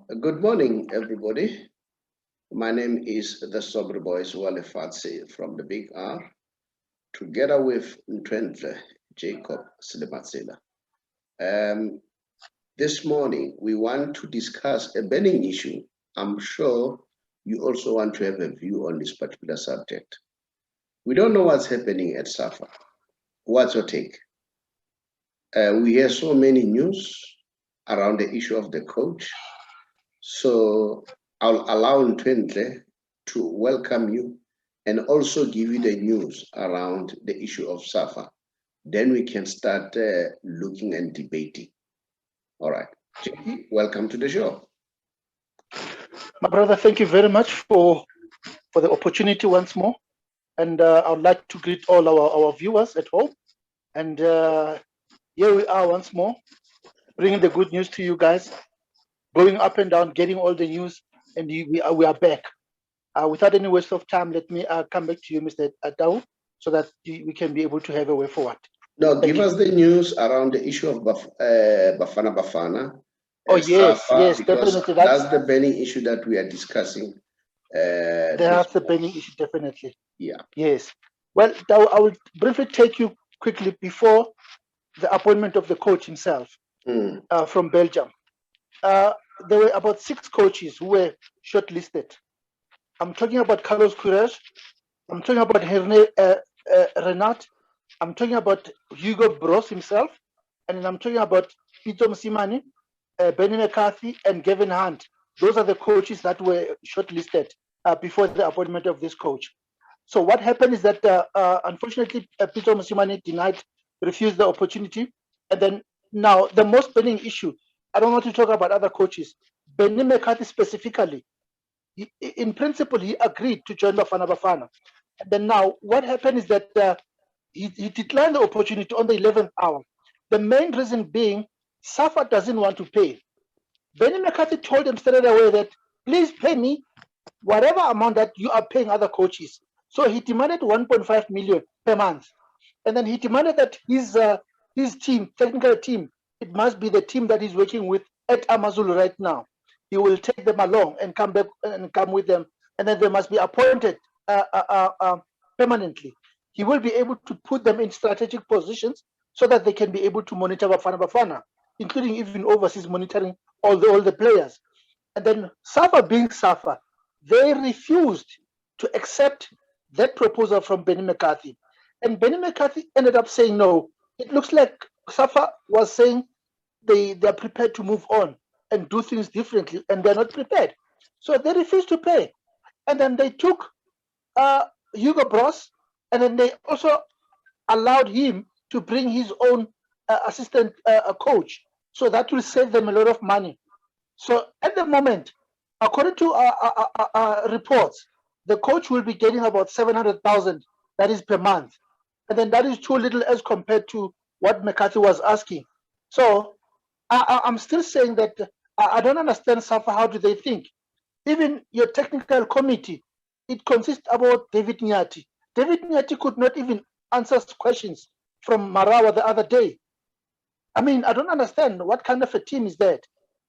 Good morning, everybody. My name is the Saubrey boys Walefatse from the Big R, together with Ntwentle Jacob Selematsela. This morning, we want to discuss a burning issue. I'm sure you also want to have a view on this particular subject. We don't know what's happening at SAFA. What's your take? We hear so many news around the issue of the coach. So I'll allow Ntwentle to welcome you and also give you the news around the issue of SAFA. Then we can start looking and debating. All right. Jackie, welcome to the show. My brother, thank you very much for the opportunity once more. And I would like to greet all our viewers at home. And here we are once more, bringing the good news to you guys, going up and down, getting all the news, and we are back. Without any waste of time, let me come back to you, Mr. Atau, so that we can be able to have a way forward. No, give us the news around the issue of Bafana Bafana. Oh, yes, SAFA, yes, because definitely. That's the burning issue that we are discussing. That's the burning issue, definitely. Yeah. Yes. Well, I will briefly take you quickly before the appointment of the coach himself from Belgium. There were about 6 coaches who were shortlisted. I'm talking about Carlos Queiroz. I'm talking about Renat. I'm talking about Hugo Broos himself. And then I'm talking about Peter Mosimane, Benny McCarthy, and Gavin Hunt. Those are the coaches that were shortlisted before the appointment of this coach. So what happened is that, unfortunately, Peter Mosimane refused the opportunity. And then now the most burning issue, I don't want to talk about other coaches. Benny McCarthy specifically, in principle, he agreed to join Bafana Bafana. And then now what happened is that he declined the opportunity on the 11th hour. The main reason being SAFA doesn't want to pay. Benny McCarthy told him straight away that, please pay me whatever amount that you are paying other coaches. So he demanded 1.5 million per month. And then he demanded that his team, technical team, it must be the team that he's working with at Amazulu right now. He will take them along and come back and come with them. And then they must be appointed permanently. He will be able to put them in strategic positions so that they can be able to monitor Bafana Bafana, including even overseas monitoring all the players. And then SAFA being SAFA, they refused to accept that proposal from Benny McCarthy. And Benny McCarthy ended up saying no. It looks like SAFA was saying they're prepared to move on and do things differently, and they're not prepared. So they refused to pay. And then they took Hugo Broos, and then they also allowed him to bring his own assistant coach. So that will save them a lot of money. So at the moment, according to reports, the coach will be getting about 700,000, that is per month. And then that is too little as compared to what McCarthy was asking. So I'm still saying that I don't understand SAFA, how do they think? Even your technical committee, it consists about David Nyati. David Nyati could not even answer questions from Marawa the other day. I mean, I don't understand what kind of a team is that.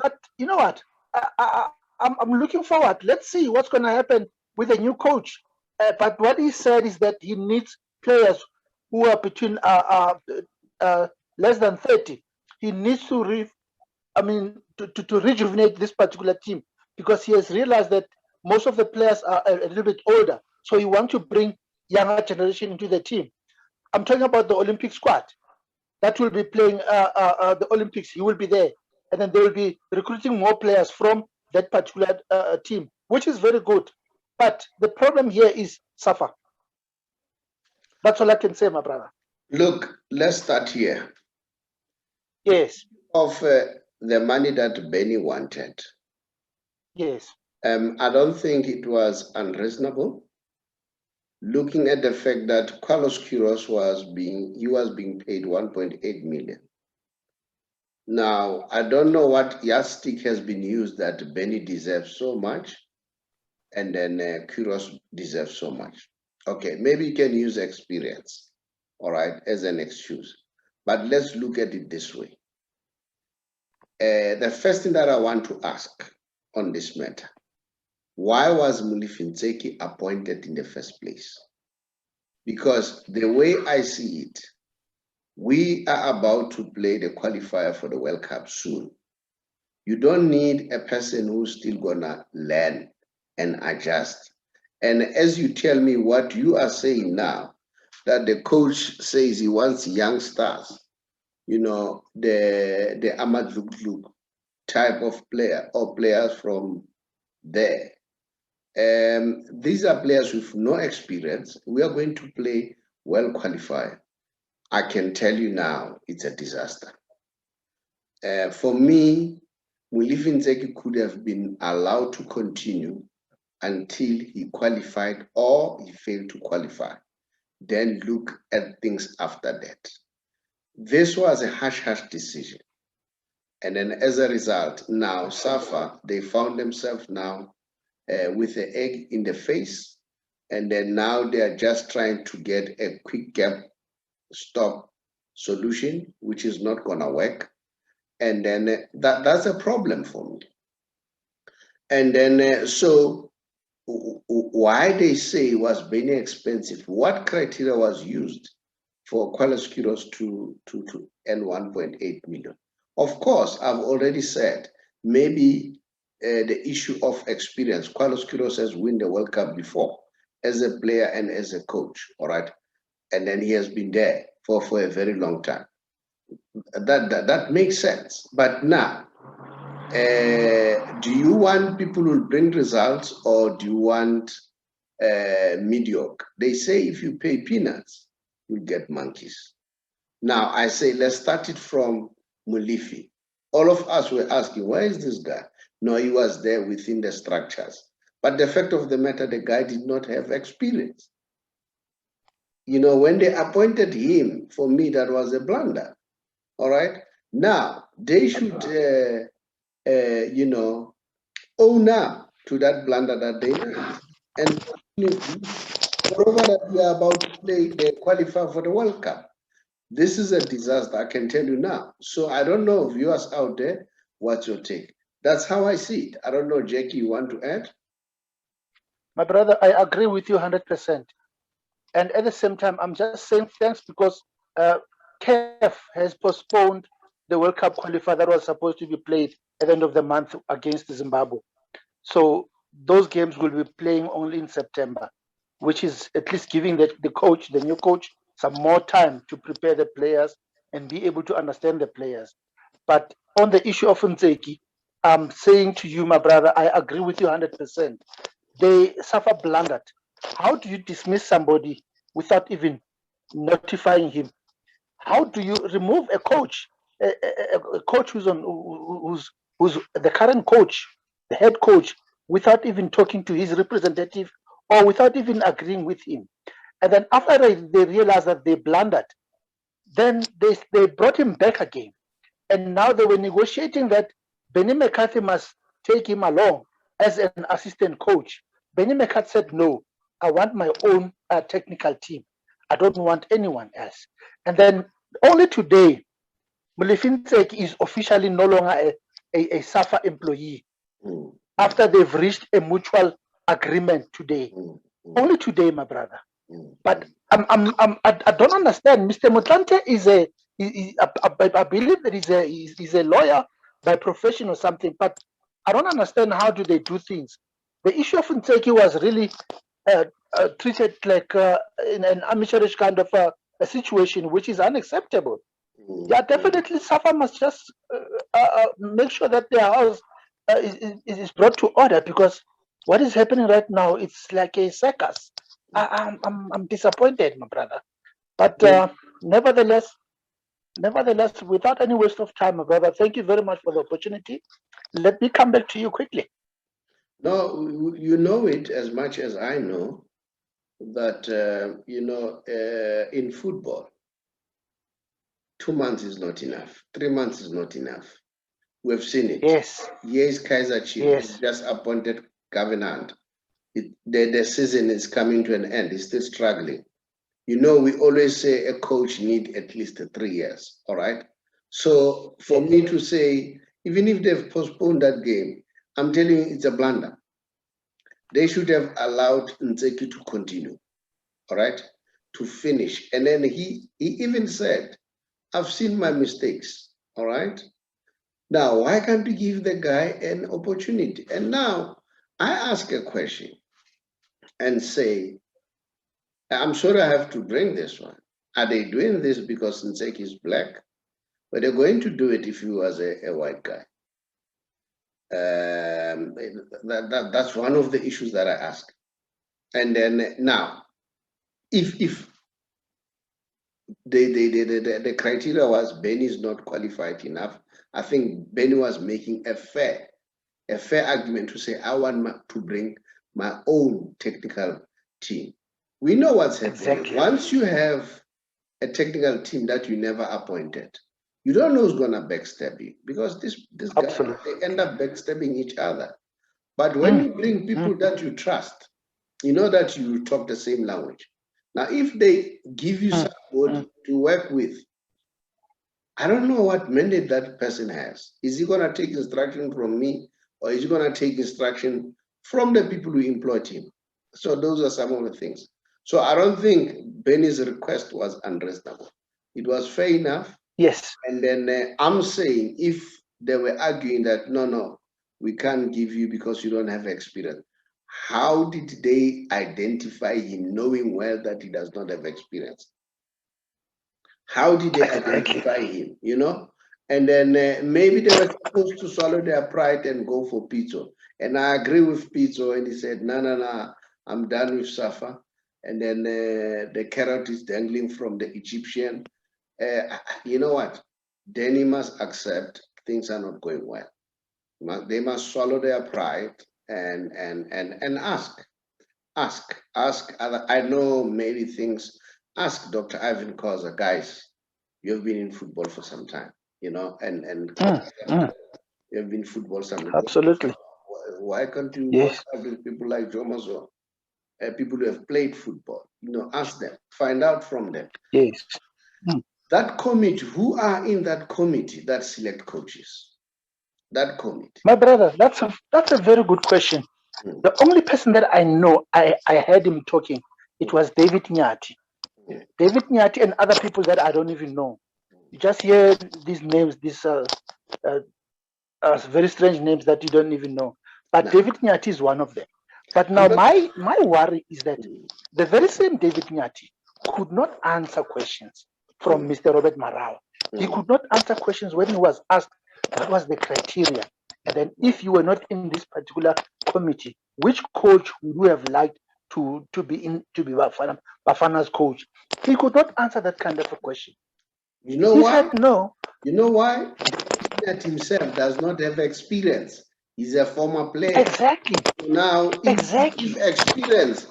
But you know what? I'm looking forward. Let's see what's going to happen with the new coach. But what he said is that he needs players who are between less than 30. He needs to rejuvenate this particular team, because he has realized that most of the players are a little bit older. So he wants to bring younger generation into the team. I'm talking about the Olympic squad that will be playing the Olympics. He will be there. And then they will be recruiting more players from that particular team, which is very good. But the problem here is SAFA. That's all I can say, my brother. Look, let's start here. Yes. Of the money that Benny wanted. Yes. I don't think it was unreasonable. Looking at the fact that Carlos Queiroz was being paid 1.8 million. Now, I don't know what yardstick has been used that Benny deserves so much and then Queiroz deserves so much. Okay, maybe you can use experience, all right, as an excuse. But let's look at it this way. The first thing that I want to ask, on this matter. Why was Walefatse appointed in the first place? Because the way I see it, we are about to play the qualifier for the World Cup soon. You don't need a person who's still gonna learn and adjust. And as you tell me what you are saying now, that the coach says he wants young stars, the Amadou type of player or players from there. These are players with no experience. We are going to play well qualified. I can tell you now, it's a disaster. For me, Walefatse could have been allowed to continue until he qualified or he failed to qualify. Then look at things after that. This was a hush-hush decision. And then as a result, now SAFA, they found themselves now with the egg in the face. And then now they are just trying to get a quick gap stop solution, which is not gonna work. And then that's a problem for me. And then so why they say it was very expensive? What criteria was used for Qualiscuros to earn 1.8 million? Of course, I've already said maybe the issue of experience. Qualiscuros has won the World Cup before as a player and as a coach, all right? And then he has been there for a very long time. That makes sense. But now, do you want people who bring results or do you want mediocre? They say if you pay peanuts, you get monkeys. Now, I say let's start it from Mulifi. All of us were asking, where is this guy? No, he was there within the structures. But the fact of the matter, the guy did not have experience. When they appointed him, for me, that was a blunder. All right. Now, they should, own up to that blunder that they made. And moreover, that we are about to play, they qualify for the World Cup. This is a disaster, I can tell you now. So I don't know, viewers out there, what's your take? That's how I see it. I don't know, Jackie, you want to add? My brother, I agree with you 100%. And at the same time, I'm just saying thanks because CAF has postponed the World Cup qualifier that was supposed to be played at the end of the month against Zimbabwe. So those games will be playing only in September, which is at least giving the new coach, some more time to prepare the players and be able to understand the players. But on the issue of Ntseki, I'm saying to you, my brother, I agree with you 100%. They SAFA blundered. How do you dismiss somebody without even notifying him? How do you remove a coach, a coach who's the current coach, the head coach, without even talking to his representative or without even agreeing with him? And then after they realized that they blundered, then they brought him back again. And now they were negotiating that Benny McCarthy must take him along as an assistant coach. Benny McCarthy said, no, I want my own technical team. I don't want anyone else. And then only today, Walefatse is officially no longer a SAFA employee after they've reached a mutual agreement today. Only today, my brother. But I don't understand. Mr. Motlanthe I believe that he's a lawyer by profession or something, but I don't understand how do they do things. The issue of Ntseki was really treated like in an amateurish kind of a situation, which is unacceptable. Yeah, definitely SAFA must just make sure that their house is brought to order, because what is happening right now, it's like a circus. I'm disappointed, my brother. But nevertheless, without any waste of time, my brother, thank you very much for the opportunity. Let me come back to you quickly. No, you know it as much as I know that, in football, 2 months is not enough. 3 months is not enough. We've seen it. Yes. Yes, Kaiser Chiefs just appointed governor. The season is coming to an end. He's still struggling. We always say a coach needs at least 3 years, all right? So for me to say, even if they've postponed that game, I'm telling you, it's a blunder. They should have allowed Ntseki to continue, all right, to finish. And then he even said, I've seen my mistakes, all right? Now, why can't we give the guy an opportunity? And now I ask a question and say, I'm sure I have to bring this one. Are they doing this because Ntseki is black? But they're going to do it if he was a white guy. That's one of the issues that I ask. And then now, if the criteria was Benny is not qualified enough, I think Benny was making a fair argument to say, I want to bring my own technical team. We know what's happening. Exactly. Once you have a technical team that you never appointed, you don't know who's gonna backstab you, because this guy, they end up backstabbing each other. But when you bring people that you trust, you know that you talk the same language. Now, if they give you somebody to work with, I don't know what mandate that person has. Is he gonna take instruction from me, or is he gonna take instruction from the people who employed him? So those are some of the things. So I don't think Benny's request was unreasonable. It was fair enough. Yes. And then I'm saying, if they were arguing that, no, we can't give you because you don't have experience, how did they identify him knowing well that he does not have experience? How did they identify him, you know? And then maybe they were supposed to swallow their pride and go for Pizzo. And I agree with Pizzo, and he said, no, I'm done with SAFA. And then the carrot is dangling from the Egyptian. You know what? Danny must accept things are not going well. They must swallow their pride and ask. I know maybe things. Ask Dr. Ivan Koza, guys. You've been in football for some time, you know, and you've been in football some time. Absolutely. Why can't you yes. work with people like Jomazo, people who have played football? You know, ask them, find out from them. Yes. That committee, who are in that committee that select coaches? That committee. My brother, that's a very good question. The only person that I know, I heard him talking, it was David Nyati. David Nyati and other people that I don't even know. You just hear these names, these very strange names that you don't even know. But David Nyati is one of them. But now my worry is that the very same David Nyati could not answer questions from Mr. Robert Marau. He could not answer questions when he was asked what was the criteria. And then if you were not in this particular committee, which coach would you have liked to be Bafana's coach? He could not answer that kind of a question. You know he why? Said no. You know why? That himself does not have experience. He's a former player. Exactly. Now, if experience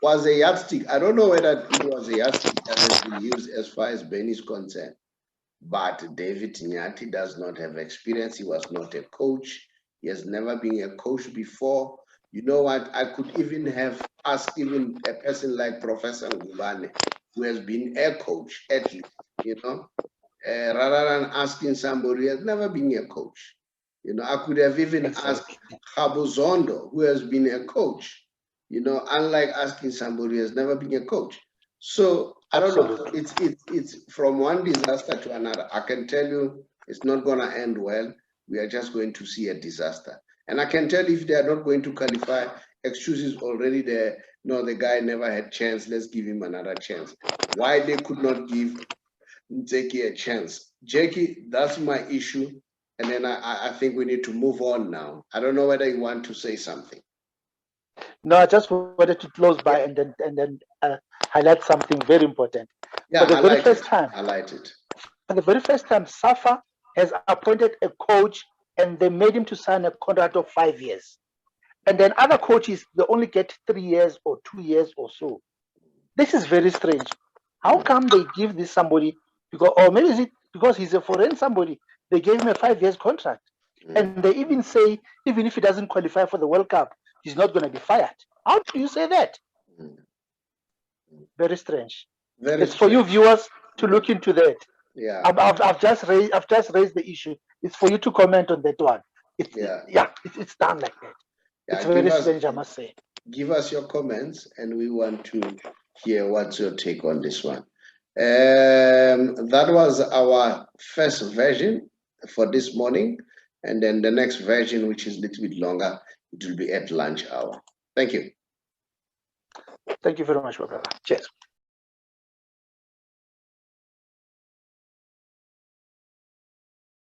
was a yardstick, I don't know whether it was a yardstick that has been used as far as Ben is concerned. But David Nyati does not have experience. He was not a coach. He has never been a coach before. You know what? I could even have asked even a person like Professor Ngubane, who has been a coach, at least, you know, rather than asking somebody who has never been a coach. You know, I could have even asked Khabo Zondo, who has been a coach, you know, unlike asking somebody who has never been a coach. So I don't know. It's from one disaster to another. I can tell you it's not going to end well. We are just going to see a disaster. And I can tell you if they are not going to qualify, excuses already there. No, the guy never had chance. Let's give him another chance. Why they could not give Jackie a chance? Jackie, that's my issue. And then I think we need to move on now. I don't know whether you want to say something. No, I just wanted to close by and then highlight something very important. Yeah, For the very first time, I liked it. For the very first time, SAFA has appointed a coach and they made him to sign a contract of 5 years. And then other coaches, they only get 3 years or 2 years or so. This is very strange. How come they give this somebody, because, or maybe is it because he's a foreign somebody, they gave him a 5 years contract. And they even say, even if he doesn't qualify for the World Cup, he's not going to be fired. How do you say that? Very strange. It's for you viewers to look into that. Yeah, I've just raised the issue. It's for you to comment on that one. It's done like that. It's very strange, I must say. Give us your comments, and we want to hear what's your take on this one. That was our first version for this morning, and then the next version, which is a little bit longer, it will be at lunch hour. Thank you. Thank you very much, my brother. Cheers.